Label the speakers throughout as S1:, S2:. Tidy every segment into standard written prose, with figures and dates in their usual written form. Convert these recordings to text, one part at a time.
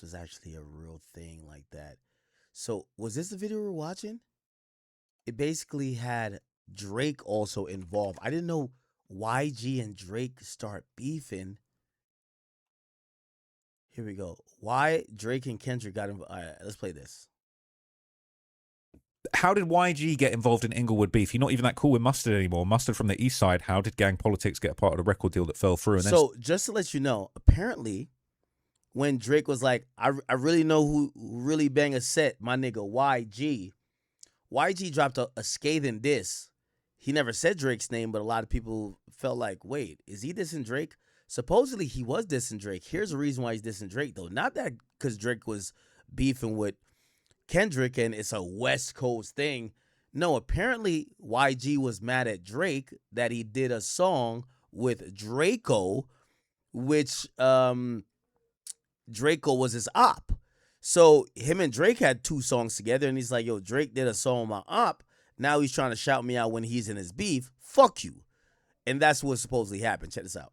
S1: was actually a real thing like that. So was this the video we were watching? It basically had Drake also involved. I didn't know YG and Drake start beefing. Here we go. Why Drake and Kendrick got involved. All right, let's play this.
S2: How did YG get involved in Inglewood beef? You're not even that cool with Mustard anymore. Mustard from the East Side. How did gang politics get a part of the record deal that fell through? And
S1: so just to let you know, apparently when Drake was like, I really know who really bang a set, my nigga YG. YG dropped a scathing diss. He never said Drake's name, but a lot of people felt like, wait, is he dissing Drake? Supposedly he was dissing Drake. Here's the reason why he's dissing Drake, though. Not that because Drake was beefing with Kendrick and it's a West Coast thing. No, apparently YG was mad at Drake that he did a song with Draco, which Draco was his op. So him and Drake had 2 songs together, and he's like, yo, Drake did a song with my op. Now he's trying to shout me out when he's in his beef. Fuck you. And that's what supposedly happened. Check this out.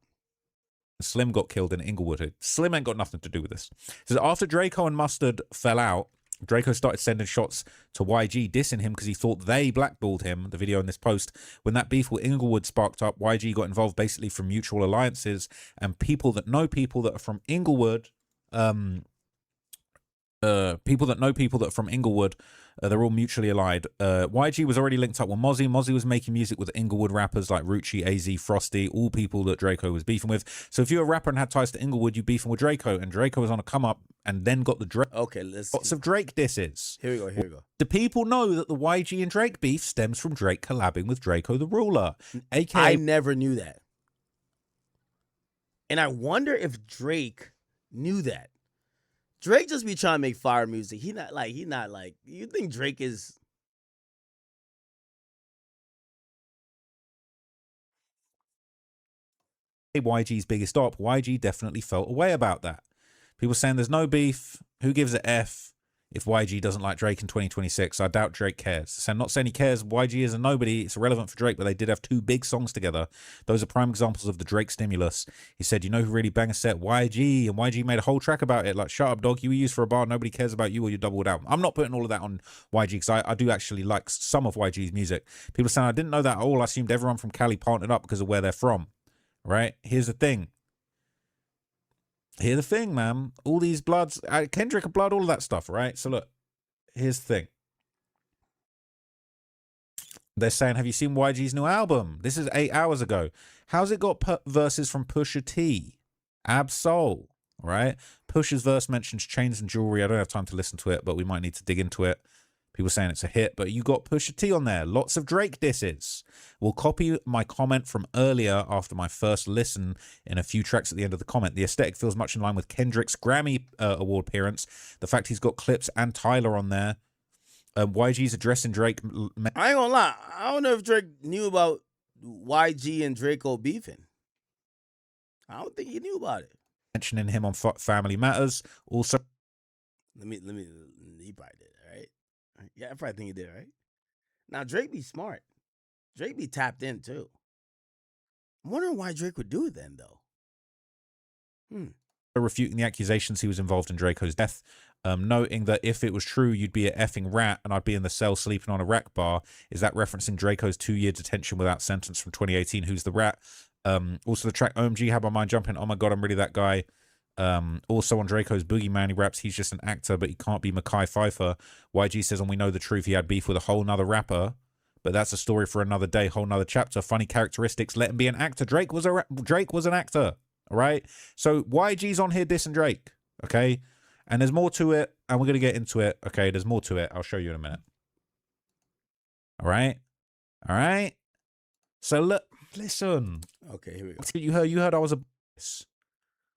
S2: Slim got killed in Inglewood. Slim ain't got nothing to do with this. So after Draco and Mustard fell out, Draco started sending shots to YG, dissing him because he thought they blackballed him. The video in this post, when that beef with Inglewood sparked up, YG got involved basically from mutual alliances and people that know people that are from Inglewood. People that know people that are from Inglewood, they're all mutually allied. YG was already linked up with Mozzie. Mozzie was making music with Inglewood rappers like Rucci, AZ, Frosty, all people that Draco was beefing with. So if you're a rapper and had ties to Inglewood, you beefing with Draco, and Draco was on a come up and then got the Drake.
S1: Okay, let's
S2: lots of Drake disses.
S1: Here we go. Here we go.
S2: Do people know that the YG and Drake beef stems from Drake collabing with Draco the Ruler? AKA,
S1: I never knew that, and I wonder if Drake knew that. Drake just be trying to make fire music. He not like you think Drake is
S2: YG's biggest op. YG definitely felt a way about that. People saying there's no beef. Who gives a F if YG doesn't like Drake in 2026? I doubt Drake cares. So I'm not saying he cares. YG is a nobody. It's irrelevant for Drake, but they did have 2 big songs together. Those are prime examples of the Drake stimulus. He said, you know who really bang a set? YG. And YG made a whole track about it. Like, shut up, dog. You were used for a bar. Nobody cares about you or your doubled album. I'm not putting all of that on YG because I do actually like some of YG's music. People saying, I didn't know that at all. I assumed everyone from Cali partnered up because of where they're from. Right? Here's the thing. Here's the thing, man. All these bloods, Kendrick and blood, all of that stuff, right? So look, here's the thing. They're saying, have you seen YG's new album? This is 8 hours ago. How's it got verses from Pusha T? Ab-Soul, right? Pusha's verse mentions chains and jewelry. I don't have time to listen to it, but we might need to dig into it. People saying it's a hit, but you got Pusha T on there. Lots of Drake disses. We'll copy my comment from earlier after my first listen in a few tracks at the end of the comment. The aesthetic feels much in line with Kendrick's Grammy Award appearance. The fact he's got Clips and Tyler on there. YG's addressing Drake.
S1: I ain't gonna lie. I don't know if Drake knew about YG and Draco beefing. I don't think he knew about it.
S2: Mentioning him on Family Matters. Also,
S1: Let me. He probably did, all right? Yeah, I probably think he did, right? Now Drake be smart. Drake be tapped in too. I'm wondering why Drake would do it then, though.
S2: Refuting the accusations he was involved in Draco's death, noting that if it was true, you'd be a effing rat and I'd be in the cell sleeping on a rack bar. Is that referencing Draco's 2-year detention without sentence from 2018? Who's the rat? Also, the track OMG had my mind jumping. Oh my God, I'm really that guy. Also on Draco's Boogeyman, he raps, he's just an actor, but he can't be Mekhi Phifer. YG says, and we know the truth, he had beef with a whole nother rapper, but that's a story for another day, whole nother chapter. Funny characteristics, let him be an actor. Drake was an actor, all right? So YG's on here dissing Drake, okay? And there's more to it, and we're going to get into it, okay? There's more to it. I'll show you in a minute. All right? All right? So look, listen.
S1: Okay, here we go.
S2: You heard I was a...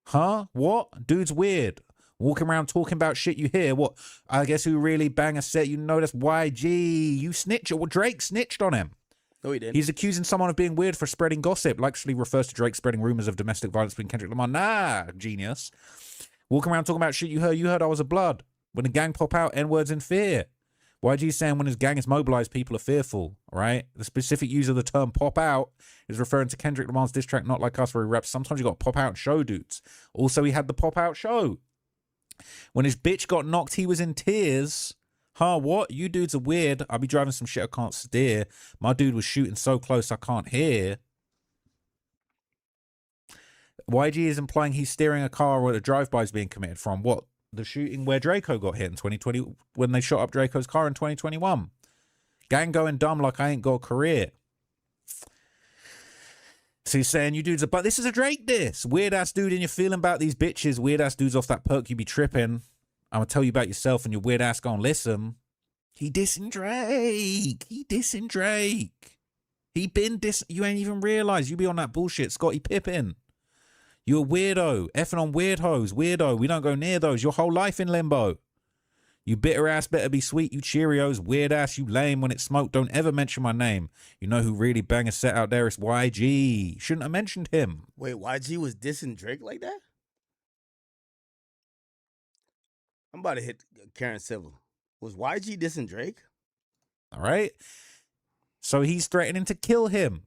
S2: Huh? What? Dude's weird. Walking around talking about shit you hear. What? I guess who really bang a set? You know that's YG. You snitch. Well, Drake snitched on him.
S1: No, he didn't.
S2: He's accusing someone of being weird for spreading gossip. Actually refers to Drake spreading rumors of domestic violence between Kendrick Lamar. Nah, genius. Walking around talking about shit you heard I was a blood. When the gang pop out, N-words in fear. YG saying when his gang is mobilized, people are fearful, right? The specific use of the term pop out is referring to Kendrick Lamar's diss track, Not Like Us, where he raps, sometimes you got pop out show dudes. Also, he had the pop out show. When his bitch got knocked, he was in tears. Huh, what? You dudes are weird. I'll be driving some shit I can't steer. My dude was shooting so close I can't hear. YG is implying he's steering a car where a drive-by is being committed from. What? The shooting where Draco got hit in 2020, when they shot up Draco's car in 2021. Gang going dumb like I ain't got a career. So he's saying you dudes are, but this is a Drake diss. Weird ass dude, and you're feeling about these bitches. Weird ass dudes off that perk, you be tripping. I'm gonna tell you about yourself and your weird ass gonna listen. He dissing Drake. He dissing Drake. He been diss. You ain't even realize you be on that bullshit, Scottie Pippen. You a weirdo. Effing on weird hoes. Weirdo. We don't go near those. Your whole life in limbo. You bitter ass better be sweet, you Cheerios. Weird ass, you lame. When it's smoke, don't ever mention my name. You know who really bang a set out there? It's YG. Shouldn't have mentioned him.
S1: Wait, YG was dissing Drake like that? I'm about to hit Karen Civil. Was YG dissing Drake?
S2: All right. So he's threatening to kill him.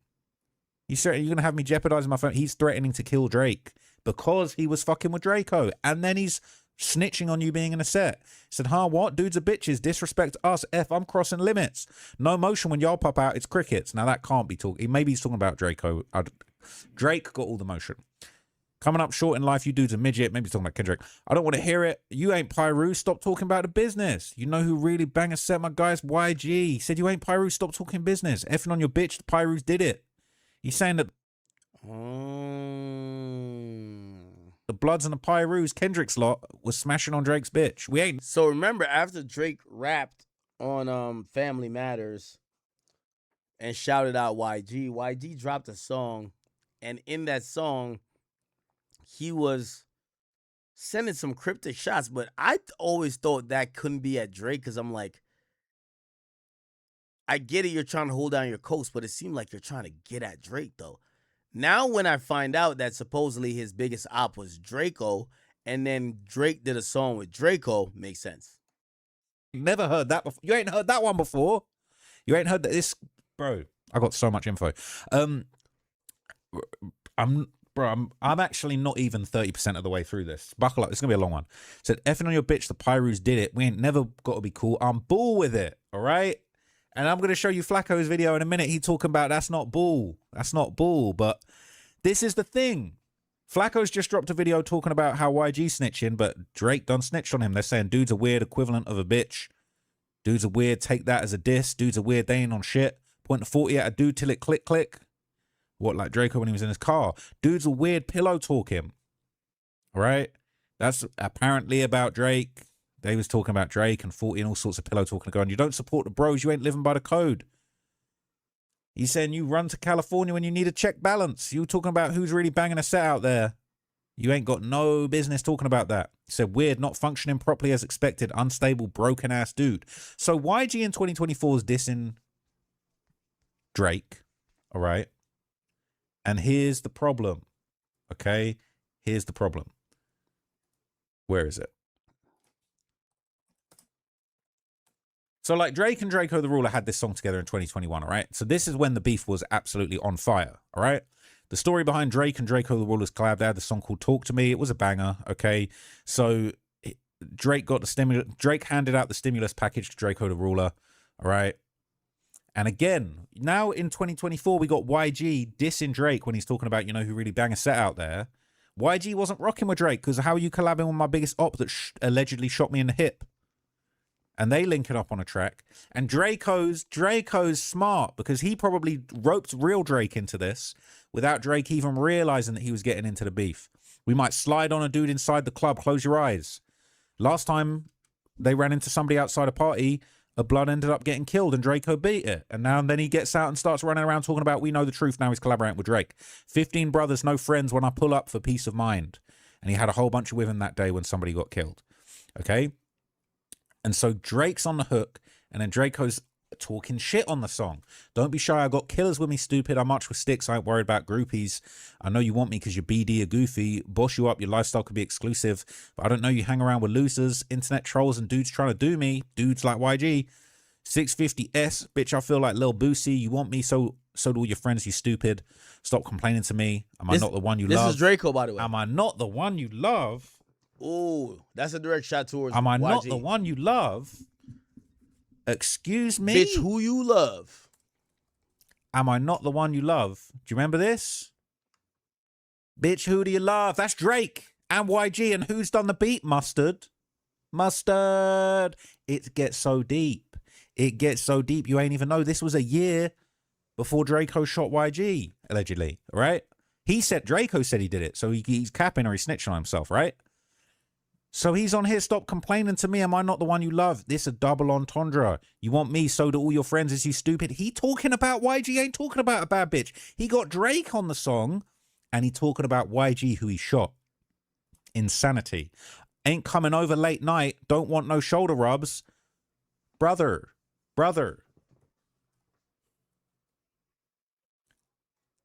S2: He's threatening, you're going to have me jeopardizing my phone. He's threatening to kill Drake because he was fucking with Draco. And then he's snitching on you being in a set. He said, huh, what? Dudes are bitches. Disrespect us. I'm crossing limits. No motion when y'all pop out. It's crickets. Now that can't be talking. Maybe he's talking about Draco. Drake got all the motion. Coming up short in life, you dudes a midget. Maybe he's talking about Kendrick. I don't want to hear it. You ain't Pyru. Stop talking about the business. You know who really bang a set, my guys? YG. He said, you ain't Pyru. Stop talking business. Effing on your bitch. The Pyrus did it. He's saying that the Bloods and the Pyrus, Kendrick's lot, was smashing on Drake's bitch. We ain't.
S1: So remember, after Drake rapped on Family Matters and shouted out YG dropped a song, and in that song, he was sending some cryptic shots, but I always thought that couldn't be at Drake because I'm like, I get it, you're trying to hold down your coast, but it seemed like you're trying to get at Drake, though. Now, when I find out that supposedly his biggest op was Draco, and then Drake did a song with Draco, makes sense.
S2: Never heard that before. You ain't heard that one before. You ain't heard that. This, bro. I got so much info. I'm actually not even 30% of the way through this. Buckle up. It's gonna be a long one. Said, effing on your bitch. The Pyrus did it. We ain't never got to be cool. I'm bull with it. All right. And I'm going to show you Flacco's video in a minute. He talking about that's not bull. That's not bull. But this is the thing. Flacco's just dropped a video talking about how YG snitching, but Drake done snitched on him. They're saying dude's a weird equivalent of a bitch. Dude's a weird, take that as a diss. Dude's a weird, they ain't on shit. Point the 40 at a dude till it click, click. What, like Draco when he was in his car. Dude's a weird pillow talking. All right? That's apparently about Drake. They was talking about Drake and 40 and all sorts of pillow talking going. You don't support the bros, you ain't living by the code. He's saying you run to California when you need a check balance. You talking about who's really banging a set out there. You ain't got no business talking about that. He said weird, not functioning properly as expected, unstable, broken ass dude. So YG in 2024 is dissing Drake. All right. And here's the problem. Okay. Here's the problem. Where is it? So like Drake and Draco the Ruler had this song together in 2021, all right? So this is when the beef was absolutely on fire, all right? The story behind Drake and Draco the Ruler's collab, they had the song called Talk to Me. It was a banger, okay? So Drake got the stimulus. Drake handed out the stimulus package to Draco the Ruler, all right? And again, now in 2024, we got YG dissing Drake when he's talking about, you know, who really bang a set out there. YG wasn't rocking with Drake because how are you collabing with my biggest op that allegedly shot me in the hip? And they link it up on a track. And Draco's smart because he probably roped real Drake into this without Drake even realizing that he was getting into the beef. We might slide on a dude inside the club. Close your eyes. Last time they ran into somebody outside a party, a blood ended up getting killed and Draco beat it. And now and then he gets out and starts running around talking about we know the truth. Now he's collaborating with Drake. 15 brothers, no friends when I pull up for peace of mind. And he had a whole bunch of women that day when somebody got killed. Okay? And so Drake's on the hook, and then Draco's talking shit on the song. Don't be shy, I got killers with me, stupid. I march with sticks, I ain't worried about groupies. I know you want me because you're BD or goofy. Boss you up, your lifestyle could be exclusive. But I don't know you hang around with losers, internet trolls, and dudes trying to do me. Dudes like YG. 650S, bitch, I feel like Lil Boosie. You want me, so do all your friends, you stupid. Stop complaining to me. Am I not the one you love?
S1: This is Draco, by the way.
S2: Am I not the one you love?
S1: Ooh, that's a direct shot towards
S2: Am I not
S1: YG.
S2: the one you love? Excuse me?
S1: Bitch, who you love?
S2: Am I not the one you love? Do you remember this? Bitch, who do you love? That's Drake and YG. And who's done the beat? Mustard. Mustard. It gets so deep. It gets so deep. You ain't even know this was a year before Draco shot YG, allegedly, right? He said, Draco said he did it. So he's capping or he's snitching on himself, right? So he's on here, stop complaining to me. Am I not the one you love? This a double entendre. You want me, so do all your friends. Is you stupid? He talking about YG, ain't talking about a bad bitch. He got Drake on the song and he talking about YG, who he shot. Insanity. Ain't coming over late night. Don't want no shoulder rubs. Brother.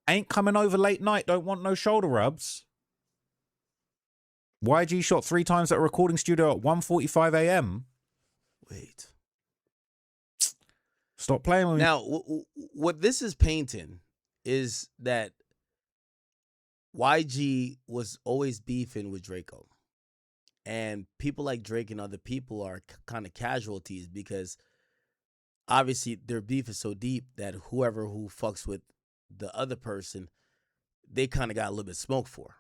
S2: Ain't coming over late night. Don't want no shoulder rubs. YG shot 3 times at a recording studio at 1:45 a.m.
S1: Wait.
S2: Stop playing with me.
S1: Now, what this is painting is that YG was always beefing with Draco. And people like Drake and other people are kind of casualties because obviously their beef is so deep that whoever who fucks with the other person, they kind of got a little bit smoke for.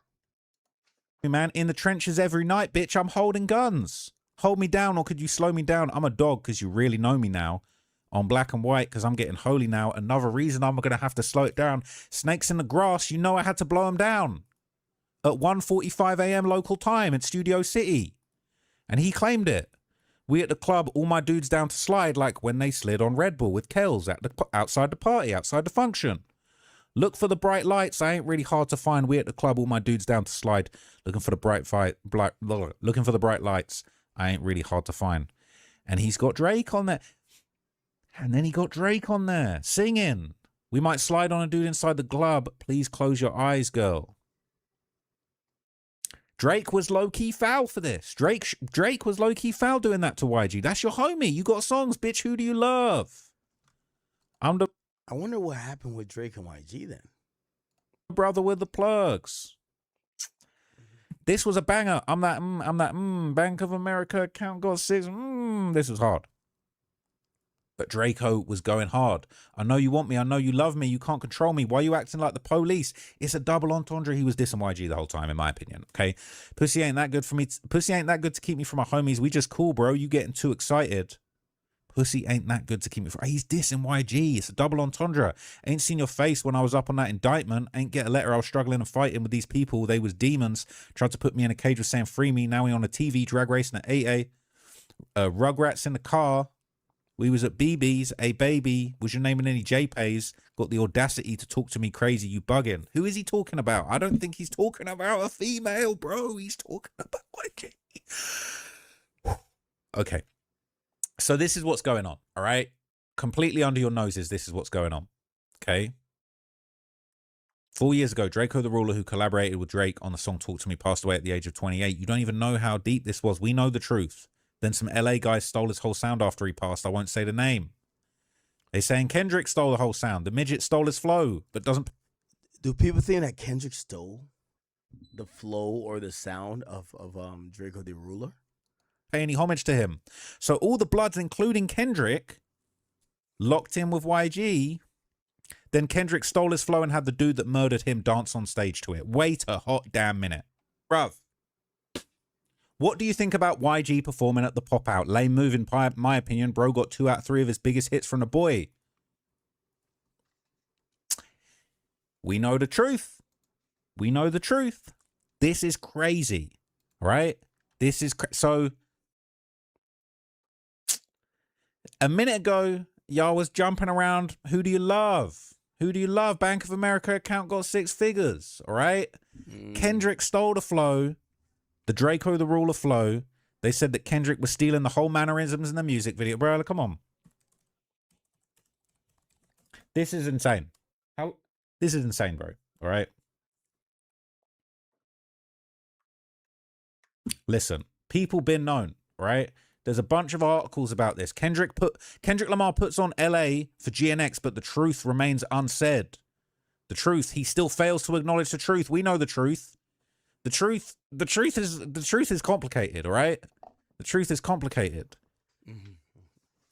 S2: Man, in the trenches every night, bitch. I'm holding guns. Hold me down, or could you slow me down? I'm a dog because you really know me now. On black and white because I'm getting holy now. Another reason I'm going to have to slow it down. Snakes in the grass, you know I had to blow them down. At 1:45 a.m. local time in Studio City. And he claimed it. We at the club, all my dudes down to slide like when they slid on Red Bull with Kells outside the party, outside the function. Look for the bright lights. I ain't really hard to find. We at the club, all my dudes down to slide. Looking for the looking for the bright lights. I ain't really hard to find. And he's got Drake on there. And then he got Drake on there singing. We might slide on a dude inside the club. Please close your eyes, girl. Drake was low-key foul for this. Drake was low-key foul doing that to YG. That's your homie. You got songs, bitch. Who do you love?
S1: I wonder what happened with Drake and YG then.
S2: Brother with the plugs. This was a banger. I'm that Bank of America account got 6. This was hard. But Draco was going hard. I know you want me. I know you love me. You can't control me. Why are you acting like the police? It's a double entendre. He was dissing YG the whole time, in my opinion. Okay, pussy ain't that good for me. Pussy ain't that good to keep me from my homies. We just cool, bro. You getting too excited. Pussy ain't that good to keep me from. He's dissing YG. It's a double entendre. Ain't seen your face when I was up on that indictment. Ain't get a letter. I was struggling and fighting with these people. They was demons. Tried to put me in a cage with saying free me. Now we on a TV drag racing at 8A. Rugrats in the car. We was at BB's, a baby, was your name in any JPays, got the audacity to talk to me crazy, you bugging. Who is he talking about? I don't think he's talking about a female, bro. He's talking about YG. Okay. So this is what's going on, all right? Completely under your noses, this is what's going on, okay? 4 years ago, Draco the Ruler, who collaborated with Drake on the song Talk to Me, passed away at the age of 28. You don't even know how deep this was. We know the truth. Then some LA guys stole his whole sound after he passed. I won't say the name. They saying Kendrick stole the whole sound. The midget stole his flow, but doesn't.
S1: Do people think that Kendrick stole the flow or the sound of Draco the Ruler?
S2: Pay any homage to him. So all the bloods, including Kendrick, locked in with YG. Then Kendrick stole his flow and had the dude that murdered him dance on stage to it. Wait a hot damn minute. Bruv. What do you think about YG performing at the pop-out? Lame move in my opinion. Bro got 2 out of 3 of his biggest hits from the boy. We know the truth. We know the truth. This is crazy, right? This is so. A minute ago, y'all was jumping around. Who do you love? Who do you love? Bank of America account got 6 figures, all right? Kendrick stole the flow. The Draco the Ruler flow. They said that Kendrick was stealing the whole mannerisms in the music video. Bro, come on. This is insane. This is insane, bro. All right. Listen, people been known, right? There's a bunch of articles about this. Kendrick Lamar puts on LA for GNX, but the truth remains unsaid. The truth, he still fails to acknowledge the truth. We know the truth. The truth is complicated, all right? The truth is complicated.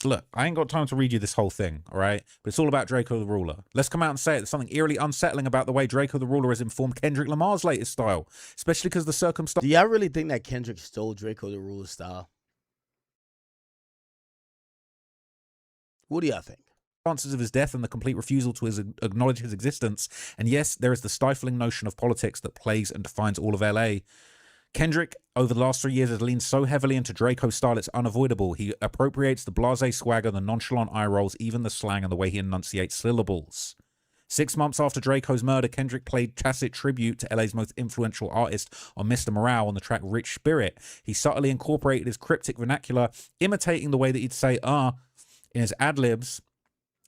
S2: Look, I ain't got time to read you this whole thing, all right? But it's all about Draco the Ruler. Let's come out and say it. There's something eerily unsettling about the way Draco the Ruler has informed Kendrick Lamar's latest style, especially because the circumstances.
S1: Do y'all really think that Kendrick stole Draco the Ruler style? What do y'all think?
S2: Of his death and the complete refusal to acknowledge his existence. And yes, there is the stifling notion of politics that plagues and defines all of LA. Kendrick, over the last 3 years, has leaned so heavily into Draco's style, it's unavoidable. He appropriates the blasé swagger, the nonchalant eye rolls, even the slang and the way he enunciates syllables. 6 months after Draco's murder, Kendrick played tacit tribute to LA's most influential artist on Mr. Morale on the track Rich Spirit. He subtly incorporated his cryptic vernacular, imitating the way that he'd say, in his ad-libs,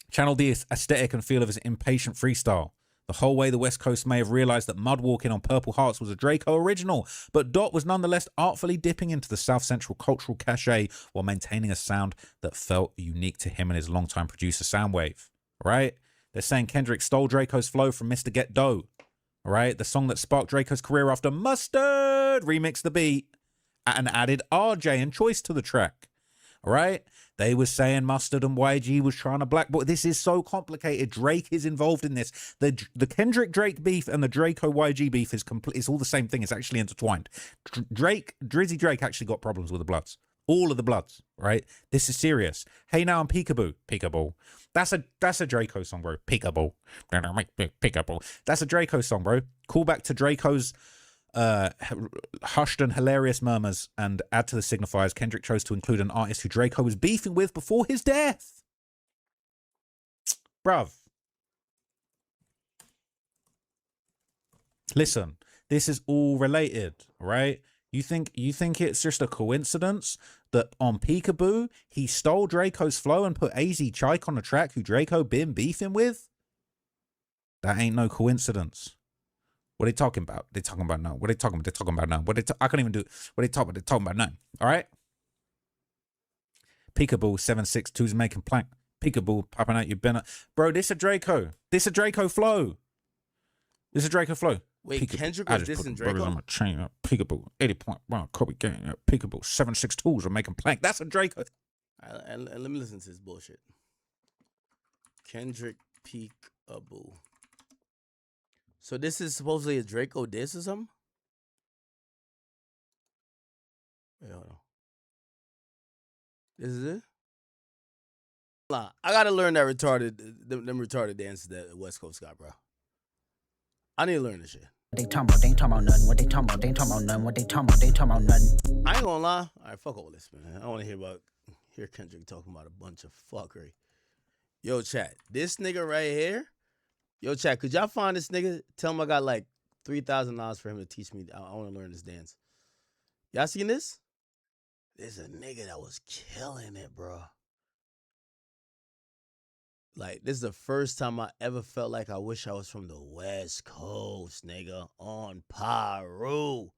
S2: channeled the aesthetic and feel of his impatient freestyle. The whole way the West Coast may have realized that Mudwalking on Purple Hearts was a Draco original, but Dot was nonetheless artfully dipping into the South Central cultural cachet while maintaining a sound that felt unique to him and his longtime producer Soundwave. Right? They're saying Kendrick stole Draco's flow from Mr. Get Dough. Right? The song that sparked Draco's career after Mustard remixed the beat and added RJ and Choice to the track. All right? They were saying Mustard and YG was trying to blackball. This is so complicated. Drake is involved in this. The Kendrick Drake beef and the Draco YG beef is complete. It's all the same thing. It's actually intertwined. Drizzy Drake actually got problems with the Bloods. All of the Bloods, right? This is serious. Hey Now I'm Peekaboo. Peekaboo. That's a Draco song, bro. Peekaboo. Peekaboo. That's a Draco song, bro. Call back to Draco's hushed and hilarious murmurs and add to the signifiers. Kendrick chose to include an artist who Draco was beefing with before his death. Bruv. Listen, this is all related, right? You think it's just a coincidence that on Peekaboo he stole Draco's flow and put AZ Chike on a track who Draco been beefing with? That ain't no coincidence. What are they talking about? They're talking about now. What are they talking about? They're talking about now. I can't even do it. What are they talking about? They're talking about now. All right? Peekaboo 762's making plank. Peekaboo popping out your banner. Bro, this a Draco. This a Draco flow. This a Draco flow.
S1: Wait,
S2: Peekaboo.
S1: Kendrick was dissing Draco?
S2: On my chain. Peekaboo 80.1 Kobe gang. Peekaboo 762's are making plank. That's a Draco.
S1: And let me listen to this bullshit. Kendrick Peekaboo. So this is supposedly a Draco diss or something? Wait, hold on. This is it? Nah, I gotta learn that them retarded dances that West Coast got, bro. I need to learn this shit.
S3: They ain't talking about nothing. What they talking about? They ain't talking about nothing. What they talking about nothing.
S1: I ain't gonna lie. All right, fuck all this, man. I don't want to hear Kendrick talking about a bunch of fuckery. Yo, chat. This nigga right here. Yo, chat, could y'all find this nigga? Tell him I got like $3,000 for him to teach me. I want to learn this dance. Y'all seen this? There's a nigga that was killing it, bro. Like, this is the first time I ever felt like I wish I was from the West Coast, nigga. On Pyro.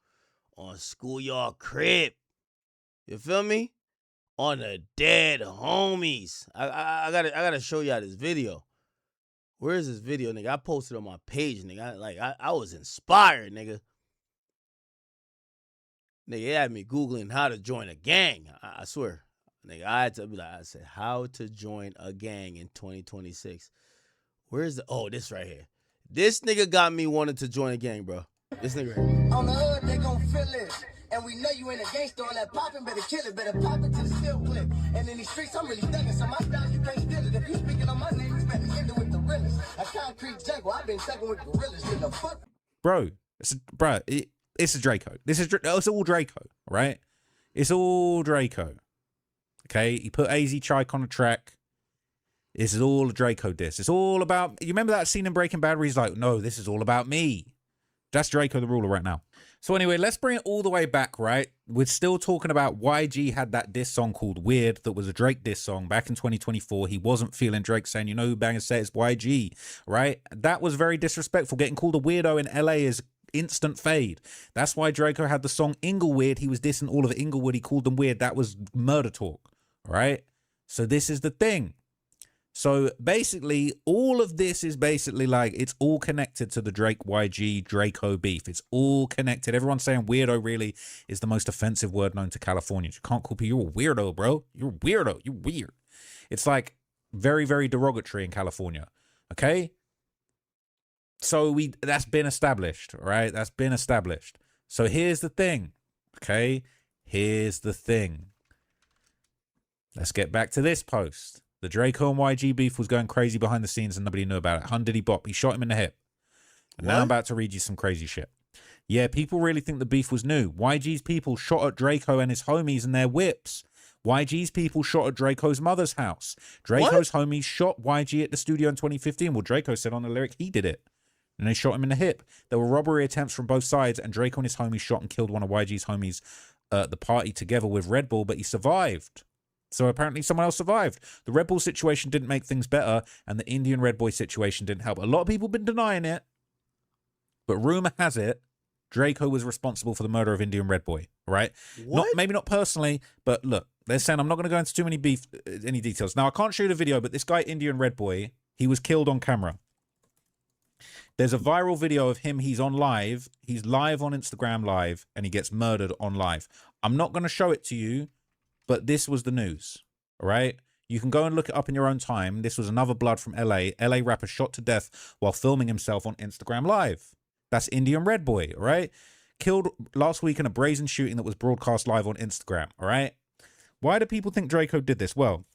S1: On Schoolyard Crib. You feel me? On the dead homies. I gotta show y'all this video. Where is this video, nigga? I posted on my page, nigga. I was inspired, nigga. Nigga, it had me Googling how to join a gang. I swear. Nigga, I had to be like, I said, how to join a gang in 2026. Where's this right here. This nigga got me wanting to join a gang, bro. This nigga right here.
S4: On the hood, they gon' feel it. And we know you ain't a gangster, all that poppin', better kill it, better pop it to the steel clip. And in these streets, I'm really thuggin', so my style, you can't steal it. If you speaking on my name, you better end it with the realest. A concrete jungle, I've been thuggin' with gorillas, to the fuck.
S2: Bro, it's a Draco. It's all Draco, right? It's all Draco. Okay, he put AZ Chike on a track. This is all a Draco diss. It's all about, you remember that scene in Breaking Bad where he's like, no, this is all about me. That's Draco the Ruler right now. So anyway, let's bring it all the way back, right? We're still talking about YG had that diss song called Weird that was a Drake diss song back in 2024. He wasn't feeling Drake saying, you know who bangers say it's YG, right? That was very disrespectful. Getting called a weirdo in LA is instant fade. That's why Draco had the song Ingleweird. He was dissing all of Inglewood. He called them weird. That was murder talk, right? So this is the thing. So basically, all of this is basically like, it's all connected to the Drake YG Draco beef. It's all connected. Everyone's saying weirdo really is the most offensive word known to Californians. You can't call people, you're a weirdo, bro. You're a weirdo. You're weird. It's like very, very derogatory in California. Okay? So that's been established, right? That's been established. So here's the thing. Okay? Here's the thing. Let's get back to this post. The Draco and YG beef was going crazy behind the scenes and nobody knew about it. Hun Diddy Bop, he shot him in the hip. And now I'm about to read you some crazy shit. Yeah, people really think the beef was new. YG's people shot at Draco and his homies and their whips. YG's people shot at Draco's mother's house. Draco's homies shot YG at the studio in 2015. Well, Draco said on the lyric he did it. And they shot him in the hip. There were robbery attempts from both sides, and Draco and his homies shot and killed one of YG's homies at the party together with Red Bull, but he survived. So apparently someone else survived. The Red Bull situation didn't make things better, and the Indian Red Boy situation didn't help. A lot of people have been denying it, but rumor has it Draco was responsible for the murder of Indian Red Boy, right? Maybe not personally, but look, they're saying, I'm not going to go into too many any details. Now, I can't show you the video, but this guy, Indian Red Boy, he was killed on camera. There's a viral video of him. He's on live. He's live on Instagram Live, and he gets murdered on live. I'm not going to show it to you, but this was the news, all right? You can go and look it up in your own time. This was another blood from LA. LA rapper shot to death while filming himself on Instagram Live. That's Indian Red Boy, all right? Killed last week in a brazen shooting that was broadcast live on Instagram, all right? Why do people think Draco did this? Well,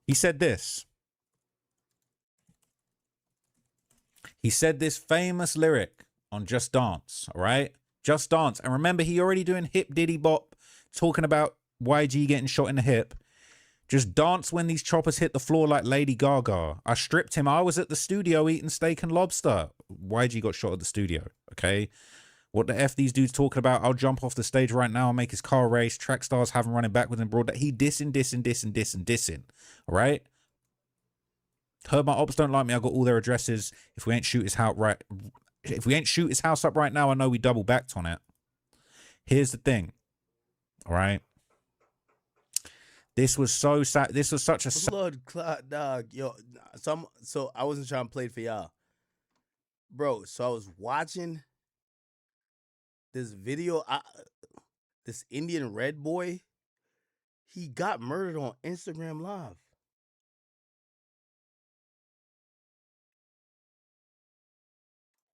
S2: he said this. He said this famous lyric on Just Dance, all right? Just Dance. And remember, he already doing hip diddy bop, talking about YG getting shot in the hip. Just dance when these choppers hit the floor like Lady Gaga. I stripped him. I was at the studio eating steak and lobster. YG got shot at the studio, okay? What the F these dudes talking about? I'll jump off the stage right now and make his car race. Track stars have him running backwards and broad. That he dissing, all right? Heard my ops don't like me. I got all their addresses. If we ain't shoot his house up right now, I know we double backed on it. Here's the thing, all right? This was so sad. This was such a
S1: Blood clot, dog. Yo, so I wasn't trying to play it for y'all, bro. So I was watching this video. This Indian Red Boy, he got murdered on Instagram Live.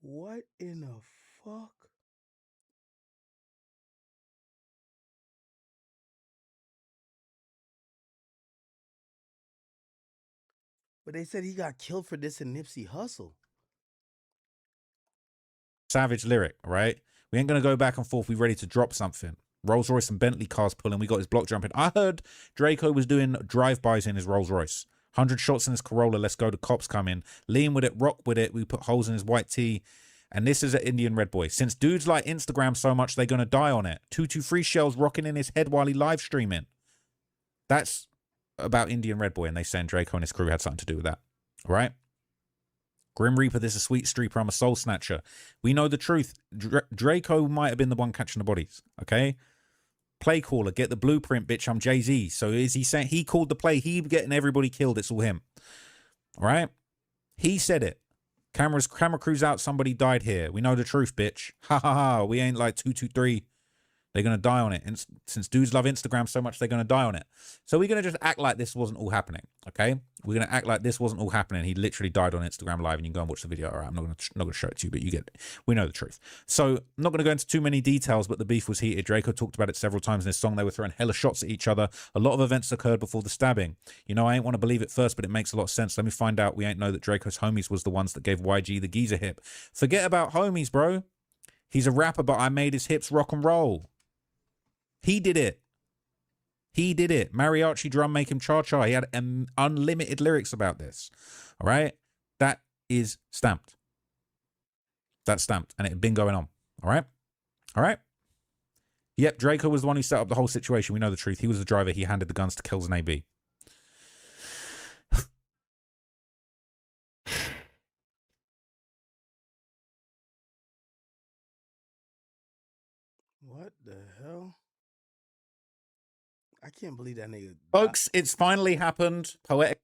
S1: What in the fuck? But they said he got killed for this in Nipsey Hussle.
S2: savage lyric, right? We ain't going to go back and forth. We ready to drop something. Rolls Royce and Bentley cars pulling. We got his block jumping. I heard Draco was doing drive-bys in his Rolls Royce. 100 shots in his Corolla. Let's go. The cops come in. Lean with it. Rock with it. We put holes in his white tee. And this is an Indian Red Boy. Since dudes like Instagram so much, they're going to die on it. 223 shells rocking in his head while he live streaming. That's about Indian Red Boy. And they saying Draco and his crew had something to do with that. All right? Grim Reaper, this is a sweet streeper. I'm a soul snatcher. We know the truth. Draco might have been the one catching the bodies. Okay? Play caller, get the blueprint, bitch. I'm Jay-Z. So is he saying he called the play? He getting everybody killed. It's all him. All right? He said it. Camera crews out. Somebody died here. We know the truth, bitch. Ha ha ha. We ain't like 223. They're going to die on it. And since dudes love Instagram so much, they're going to die on it. So we're going to just act like this wasn't all happening. Okay? We're going to act like this wasn't all happening. He literally died on Instagram Live, and you can go and watch the video. All right, I'm not going to show it to you, but you get it. We know the truth. So I'm not going to go into too many details, but the beef was heated. Draco talked about it several times in his song. They were throwing hella shots at each other. A lot of events occurred before the stabbing. You know, I ain't want to believe it first, but it makes a lot of sense. Let me find out. We ain't know that Draco's homies was the ones that gave YG the geezer hip. Forget about homies, bro. He's a rapper, but I made his hips rock and roll. He did it. He did it. Mariachi drum make him cha-cha. He had unlimited lyrics about this. All right? That is stamped. That's stamped. And it had been going on. All right? All right? Yep, Draco was the one who set up the whole situation. We know the truth. He was the driver. He handed the guns to Kills and AB.
S1: What the hell? I can't believe that nigga.
S2: Folks, it's finally happened. Poetic.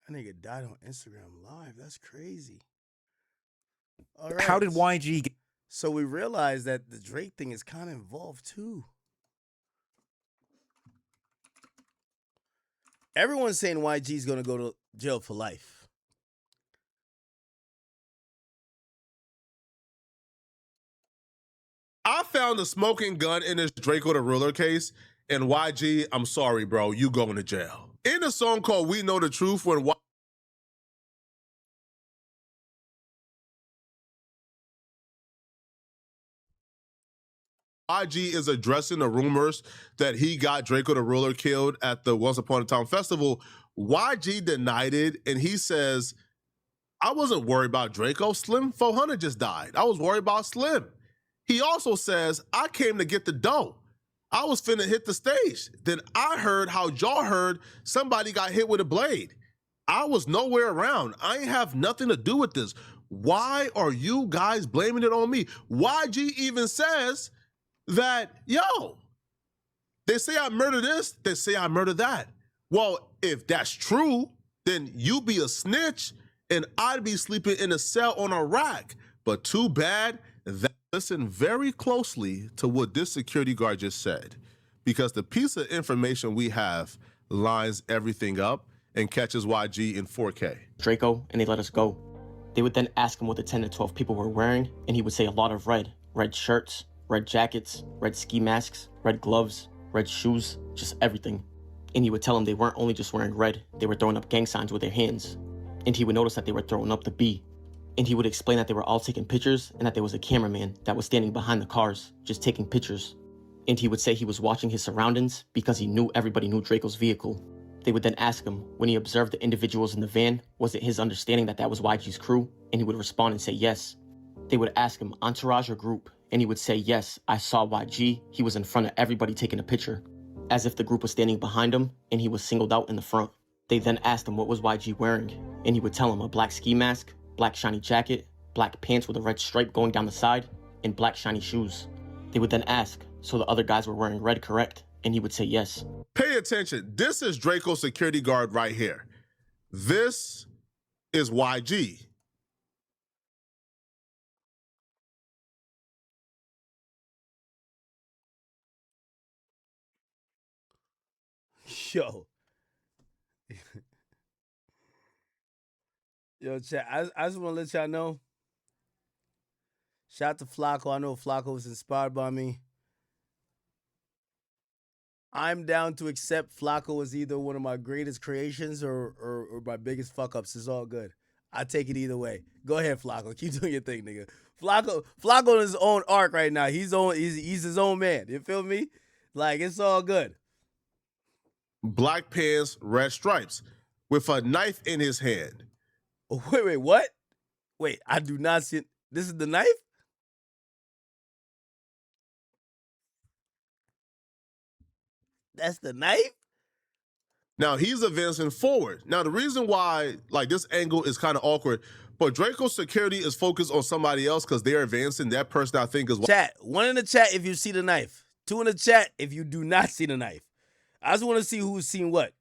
S1: That nigga died on Instagram Live. That's crazy. All right.
S2: How did YG get
S1: So we realized that the Drake thing is kind of involved too. Everyone's saying YG's gonna go to jail for life.
S5: I found the smoking gun in this Draco the Ruler case, and YG, I'm sorry, bro, you going to jail. In a song called We Know the Truth, when YG is addressing the rumors that he got Draco the Ruler killed at the Once Upon a Time festival, YG denied it, and he says, I wasn't worried about Draco. Slim 400 just died. I was worried about Slim. He also says, I came to get the dough. I was finna hit the stage. Then I heard how y'all heard somebody got hit with a blade. I was nowhere around. I ain't have nothing to do with this. Why are you guys blaming it on me? YG even says that, yo, they say I murdered this, they say I murdered that. Well, if that's true, then you be a snitch and I'd be sleeping in a cell on a rack. But too bad that. Listen very closely to what this security guard just said, because the piece of information we have lines everything up and catches YG in 4K.
S6: Draco, and they let us go. They would then ask him what the 10 to 12 people were wearing, and he would say a lot of red. Red shirts, red jackets, red ski masks, red gloves, red shoes, just everything. And he would tell them they weren't only just wearing red, they were throwing up gang signs with their hands. And he would notice that they were throwing up the B. And he would explain that they were all taking pictures and that there was a cameraman that was standing behind the cars, just taking pictures. And he would say he was watching his surroundings because he knew everybody knew Draco's vehicle. They would then ask him, when he observed the individuals in the van, was it his understanding that that was YG's crew? And he would respond and say yes. They would ask him, entourage or group? And he would say, yes, I saw YG. He was in front of everybody taking a picture, as if the group was standing behind him and he was singled out in the front. They then asked him what was YG wearing, and he would tell them a black ski mask, black shiny jacket, black pants with a red stripe going down the side, and black shiny shoes. They would then ask, so the other guys were wearing red, correct? And he would say yes.
S5: Pay attention. This is Draco's security guard right here. This is YG.
S1: Yo. Yo, chat, I just want to let y'all know. Shout out to Flacco. I know Flacco was inspired by me. I'm down to accept Flacco as either one of my greatest creations or my biggest fuck ups. It's all good. I take it either way. Go ahead, Flacco. Keep doing your thing, nigga. Flacco on his own arc right now. He's his own man. You feel me? Like, it's all good.
S5: Black pants, red stripes, with a knife in his hand.
S1: Wait, what? Wait, I do not see it. This is the knife? That's the knife?
S5: Now, he's advancing forward. Now, the reason why, like, this angle is kind of awkward, but Draco's security is focused on somebody else because they're advancing. That person, I think, is...
S1: Chat. 1 in the chat if you see the knife. 2 in the chat if you do not see the knife. I just want to see who's seen what.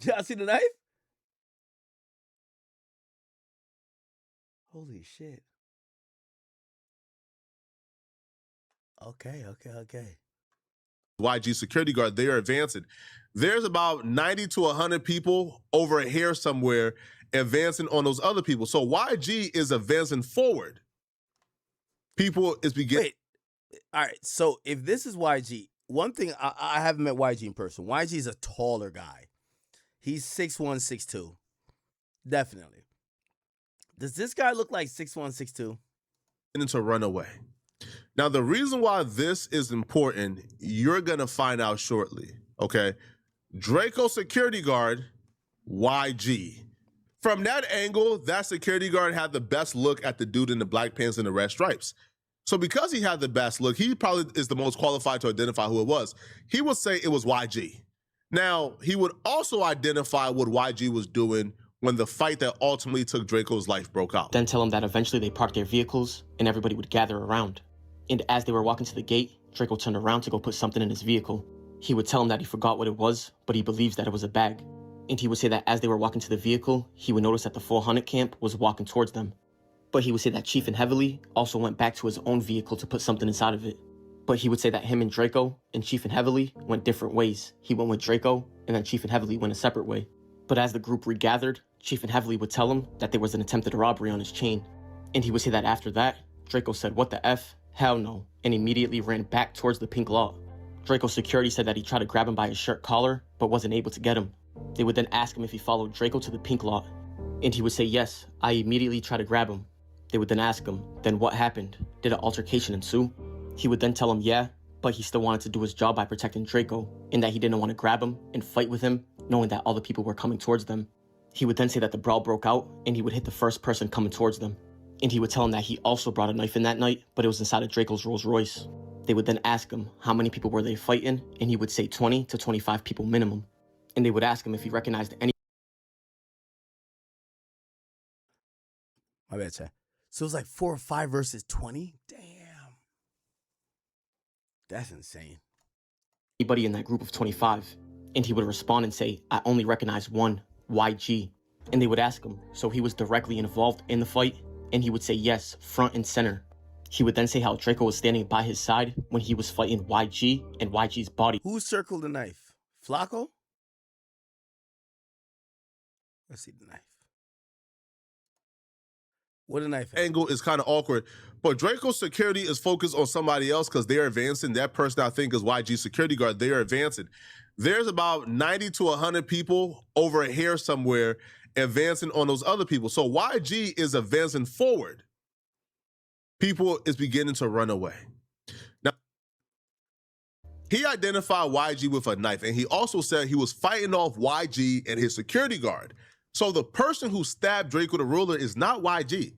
S1: Y'all see the knife? Holy shit. Okay.
S5: YG security guard, they are advancing. There's about 90 to 100 people over here somewhere advancing on those other people. So YG is advancing forward. People is beginning.
S1: Wait. All right. So if this is YG, one thing, I haven't met YG in person. YG is a taller guy. He's 6'1", 6'2". Definitely. Does this guy look like 6'1", 6'2"?
S5: To run away. Now, the reason why this is important, you're going to find out shortly, okay? Draco security guard, YG. From that angle, that security guard had the best look at the dude in the black pants and the red stripes. So because he had the best look, he probably is the most qualified to identify who it was. He would say it was YG. Now, he would also identify what YG was doing when the fight that ultimately took Draco's life broke out.
S6: Then tell him that eventually they parked their vehicles and everybody would gather around. And as they were walking to the gate, Draco turned around to go put something in his vehicle. He would tell him that he forgot what it was, but he believes that it was a bag. And he would say that as they were walking to the vehicle, he would notice that the 400 camp was walking towards them. But he would say that Chief and Heavily also went back to his own vehicle to put something inside of it. But he would say that him and Draco and Chief and Heavily went different ways. He went with Draco, and then Chief and Heavily went a separate way. But as the group regathered, Chief and Heavily would tell him that there was an attempted robbery on his chain. And he would say that after that, Draco said, "What the F? Hell no," and immediately ran back towards the pink lot. Draco's security said that he tried to grab him by his shirt collar, but wasn't able to get him. They would then ask him if he followed Draco to the pink lot. And he would say, "Yes, I immediately tried to grab him." They would then ask him, "Then what happened? Did an altercation ensue?" He would then tell him, "Yeah, but he still wanted to do his job by protecting Draco, and that he didn't want to grab him and fight with him, knowing that all the people were coming towards them." He would then say that the brawl broke out, and he would hit the first person coming towards them. And he would tell him that he also brought a knife in that night, but it was inside of Draco's Rolls Royce. They would then ask him how many people were they fighting, and he would say 20 to 25 people minimum. And they would ask him if he recognized any.
S1: My bad, chat. So it was like 4 or 5 versus 20? Damn. That's insane.
S6: Anybody in that group of 25, and he would respond and say, "I only recognize one, YG." And they would ask him, so he was directly involved in the fight, and he would say yes, front and center. He would then say how Draco was standing by his side when he was fighting YG, and YG's body.
S1: Who circled the knife? Flacco? Let's see the knife. What a knife at?
S5: Angle is kind of awkward, but Draco's security is focused on somebody else because they're advancing. That person I think is YG's security guard. They are advancing. There's about 90 to 100 people over here somewhere advancing on those other people. So YG is advancing forward. People is beginning to run away. Now, he identified YG with a knife, and he also said he was fighting off YG and his security guard. So the person who stabbed Draco the Ruler is not YG,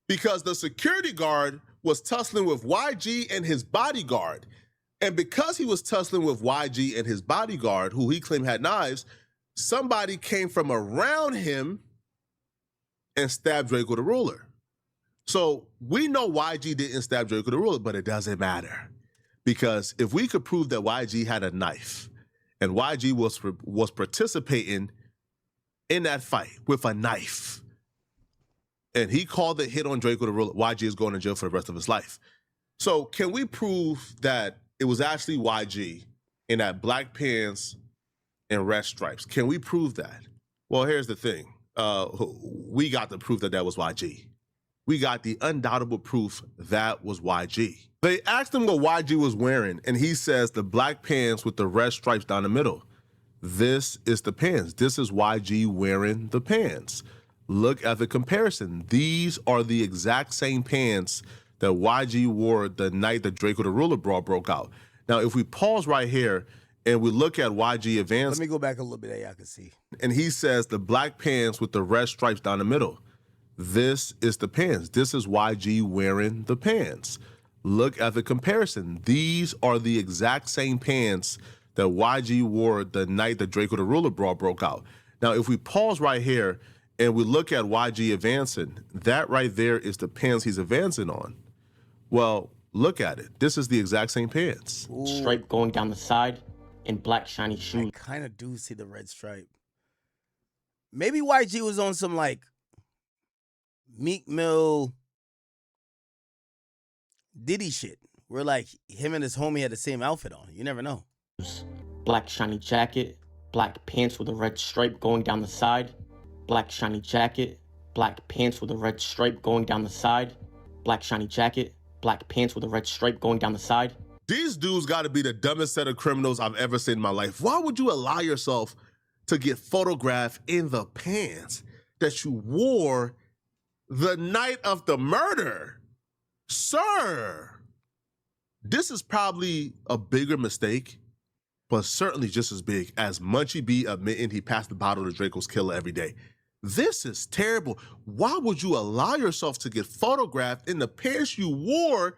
S5: because the security guard was tussling with YG and his bodyguard. And because he was tussling with YG and his bodyguard, who he claimed had knives, somebody came from around him and stabbed Draco the Ruler. So we know YG didn't stab Draco the Ruler, but it doesn't matter. Because if we could prove that YG had a knife and YG was participating in that fight with a knife, and he called the hit on Draco the Ruler, YG is going to jail for the rest of his life. So can we prove that it was actually YG in that black pants and red stripes? Can we prove that? Well, here's the thing. We got the proof that was YG. We got the undoubtable proof that was YG. They asked him what YG was wearing, and he says the black pants with the red stripes down the middle. This is the pants. This is YG wearing the pants. Look at the comparison. These are the exact same pants that YG wore the night the Draco the Ruler brawl broke out. Now, if we pause right here and we look at YG advance.
S1: Let me go back a little bit there, y'all can see.
S5: And he says the black pants with the red stripes down the middle. This is the pants. This is YG wearing the pants. Look at the comparison. These are the exact same pants that YG wore the night the Draco the Ruler brawl broke out. Now, if we pause right here and we look at YG advancing, that right there is the pants he's advancing on. Well, look at it. This is the exact same pants.
S1: Ooh,
S6: Stripe going down the side, and black shiny
S1: I
S6: shoes.
S1: kind of do see the red stripe. Maybe YG was on some like Meek Mill Diddy shit, where like him and his homie had the same outfit on. You never know.
S6: Black shiny jacket, black pants with a red stripe going down the side, black shiny jacket, black pants with a red stripe going down the side, black shiny jacket, black pants with a red stripe going down the side.
S5: These dudes got to be the dumbest set of criminals I've ever seen in my life. Why would you allow yourself to get photographed in the pants that you wore the night of the murder? Sir, this is probably a bigger mistake, but certainly just as big as Munchie B admitting he passed the bottle to Draco's killer every day. This is terrible. Why would you allow yourself to get photographed in the pants you wore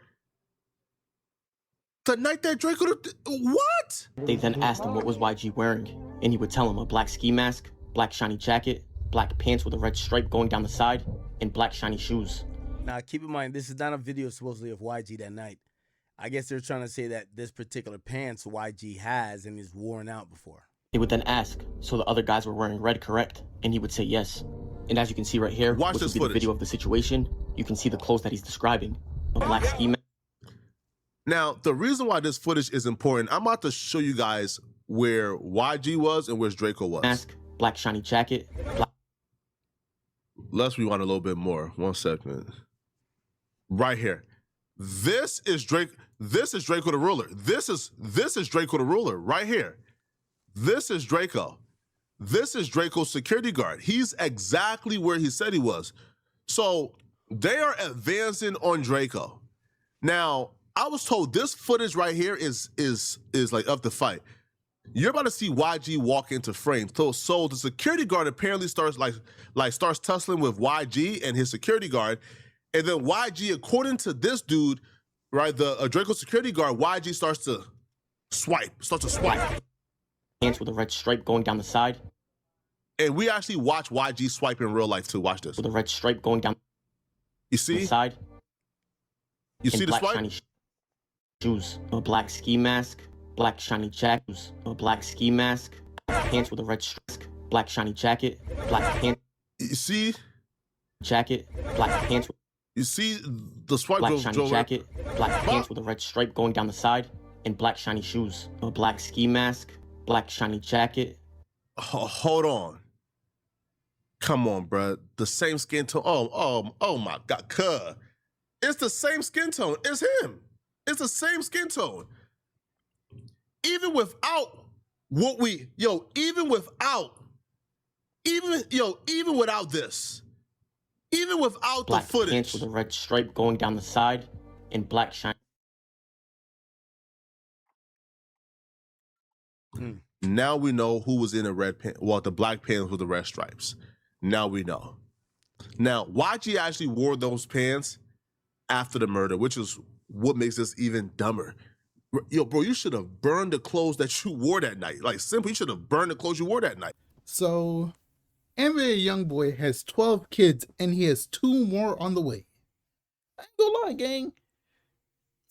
S5: The night that Draco, what?
S6: They then asked him what was YG wearing, and he would tell them a black ski mask, black shiny jacket, black pants with a red stripe going down the side, and black shiny shoes.
S1: Now, keep in mind, this is not a video supposedly of YG that night. I guess they're trying to say that this particular pants YG has and is worn out before.
S6: They would then ask, so the other guys were wearing red, correct? And he would say yes. And as you can see right here,
S5: Watch
S6: which
S5: this
S6: would be the
S5: footage.
S6: video of the situation, you can see the clothes that he's describing. A black ski mask.
S5: Now, the reason why this footage is important, I'm about to show you guys where YG was and where Draco was.
S6: Mask, black shiny jacket, black
S5: Let's rewind a little bit more. 1 second. Right here. This is Draco the Ruler. This is Draco the Ruler right here. This is Draco. This is Draco's security guard. He's exactly where he said he was. So they are advancing on Draco. Now, I was told this footage right here is like of the fight. You're about to see YG walk into frame. So the security guard apparently starts starts tussling with YG and his security guard, and then YG, according to this dude, right, the Draco security guard, YG starts to swipe.
S6: pants with a red stripe going down the side,
S5: And we actually watch YG swipe in real life too. Watch this.
S6: with a red stripe going down
S5: You
S6: the
S5: see?
S6: side,
S5: You
S6: and
S5: see the
S6: black
S5: swipe?
S6: shiny shoes, a black ski mask, black shiny jacket, a black ski mask, pants with a red stripe, black shiny jacket, black pants
S5: You see?
S6: jacket, black pants with
S5: You see the swipe
S6: black
S5: goes
S6: shiny
S5: Joe.
S6: jacket, black pants with a red stripe going down the side, and black shiny shoes, a black ski mask, black shiny jacket.
S5: Hold on. Come on, bruh. The same skin tone. Oh my God. Cuh. It's the same skin tone. It's him. It's the same skin tone. Even without what we, even without this, even without
S6: Black
S5: the footage.
S6: pants with a red stripe going down the side, and black shiny.
S5: Now we know who was in the red pants. Well, the black pants with the red stripes. Now we know. Now, YG actually wore those pants after the murder, which is what makes this even dumber. Yo, bro, you should have burned the clothes that you wore that night. Like, simply, you should have burned the clothes you wore that night.
S7: So, NBA Youngboy has 12 kids and he has 2 more on the way. I ain't gonna lie, gang.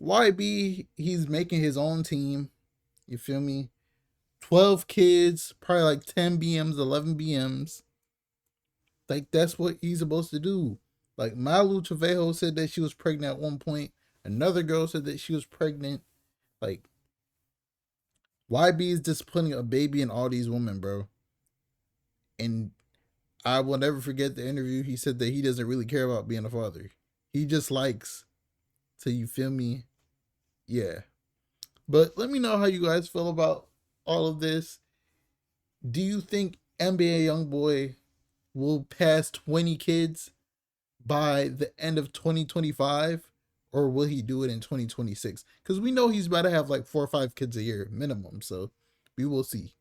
S7: YB, he's making his own team. You feel me? 12 kids, probably like 10 BMs, 11 BMs. Like, that's what he's supposed to do. Like, Malu Trevejo said that she was pregnant at one point. Another girl said that she was pregnant. Like, YB is disciplining a baby and all these women, bro. And I will never forget the interview. He said that he doesn't really care about being a father. He just likes to, you feel me? Yeah. But let me know how you guys feel about all of this. Do you think NBA Youngboy will pass 20 kids by the end of 2025? Or will he do it in 2026? Because we know he's about to have like 4 or 5 kids a year minimum. So we will see.